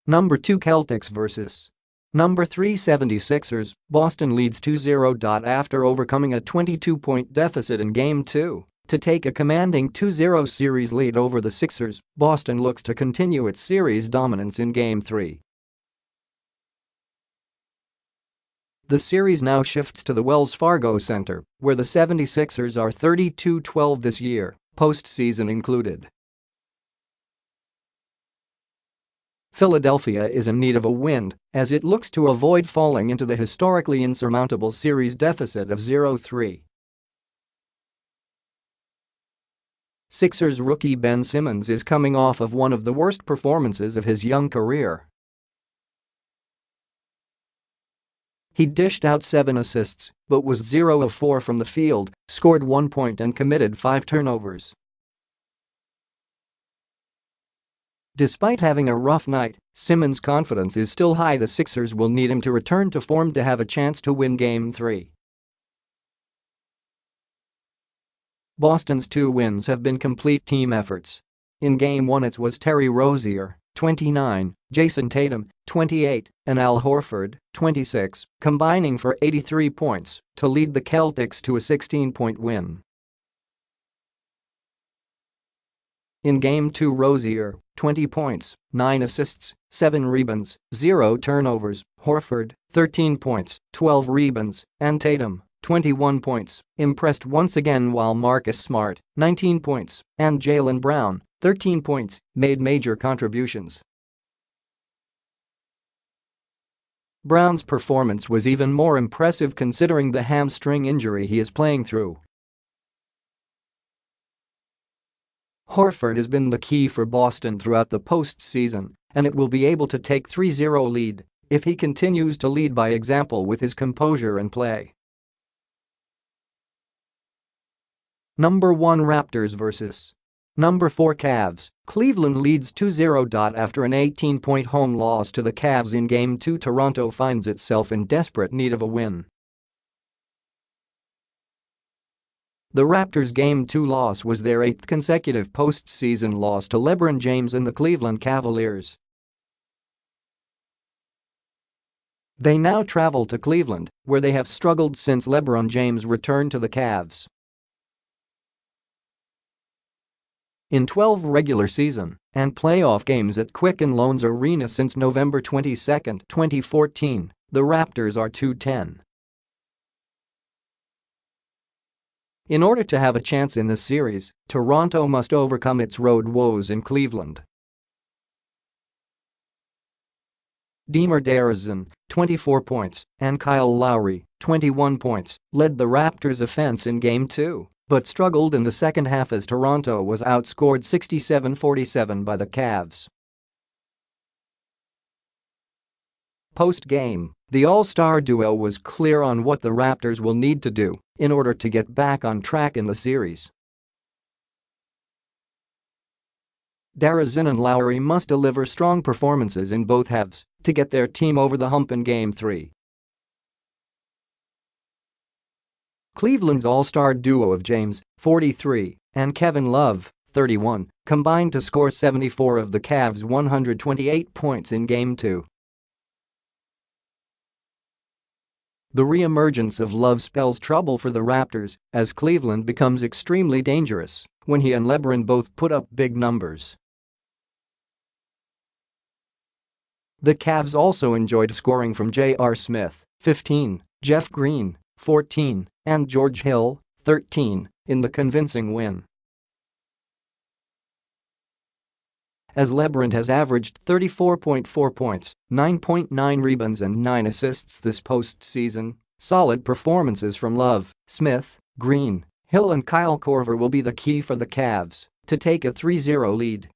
Number 2 Celtics vs. Number 3 76ers, Boston leads 2-0. After overcoming a 22-point deficit in Game 2 to take a commanding 2-0 series lead over the Sixers, Boston looks to continue its series dominance in Game 3. The series now shifts to the Wells Fargo Center, where the 76ers are 32-12 this year, postseason included. Philadelphia is in need of a win as it looks to avoid falling into the historically insurmountable series deficit of 0-3. Sixers rookie Ben Simmons is coming off of one of the worst performances of his young career. He dished out 7 assists but was 0 of 4 from the field, scored 1 point and committed 5 turnovers. Despite having a rough night, Simmons' confidence is still high. The Sixers will need him to return to form to have a chance to win Game 3. Boston's 2 wins have been complete team efforts. In Game 1 it was Terry Rozier, 29, Jayson Tatum, 28, and Al Horford, 26, combining for 83 points to lead the Celtics to a 16-point win. In Game 2 Rozier, 20 points, 9 assists, 7 rebounds, 0 turnovers, Horford, 13 points, 12 rebounds, and Tatum, 21 points, impressed once again while Marcus Smart, 19 points, and Jaylen Brown, 13 points, made major contributions. Brown's performance was even more impressive considering the hamstring injury he is playing through. Horford has been the key for Boston throughout the postseason, and it will be able to take 3-0 lead if he continues to lead by example with his composure and play. Number 1 Raptors vs. Number 4 Cavs, Cleveland leads 2-0. After an 18-point home loss to the Cavs in Game 2, Toronto finds itself in desperate need of a win. The Raptors' Game 2 loss was their 8th consecutive postseason loss to LeBron James and the Cleveland Cavaliers. They now travel to Cleveland, where they have struggled since LeBron James returned to the Cavs. In 12 regular season and playoff games at Quicken Loans Arena since November 22, 2014, the Raptors are 2-10. In order to have a chance in this series, Toronto must overcome its road woes in Cleveland. DeMar DeRozan, 24 points, and Kyle Lowry, 21 points, led the Raptors' offense in Game 2, but struggled in the second half as Toronto was outscored 67-47 by the Cavs. Post-game, the All-Star duo was clear on what the Raptors will need to do in order to get back on track in the series. DeRozan and Lowry must deliver strong performances in both halves to get their team over the hump in Game 3. Cleveland's all-star duo of James, 43, and Kevin Love, 31, combined to score 74 of the Cavs' 128 points in Game 2. The re-emergence of Love spells trouble for the Raptors as Cleveland becomes extremely dangerous when he and LeBron both put up big numbers. The Cavs also enjoyed scoring from J.R. Smith, 15, Jeff Green, 14, and George Hill, 13, in the convincing win. As LeBron has averaged 34.4 points, 9.9 rebounds and 9 assists this postseason, solid performances from Love, Smith, Green, Hill and Kyle Korver will be the key for the Cavs to take a 3-0 lead.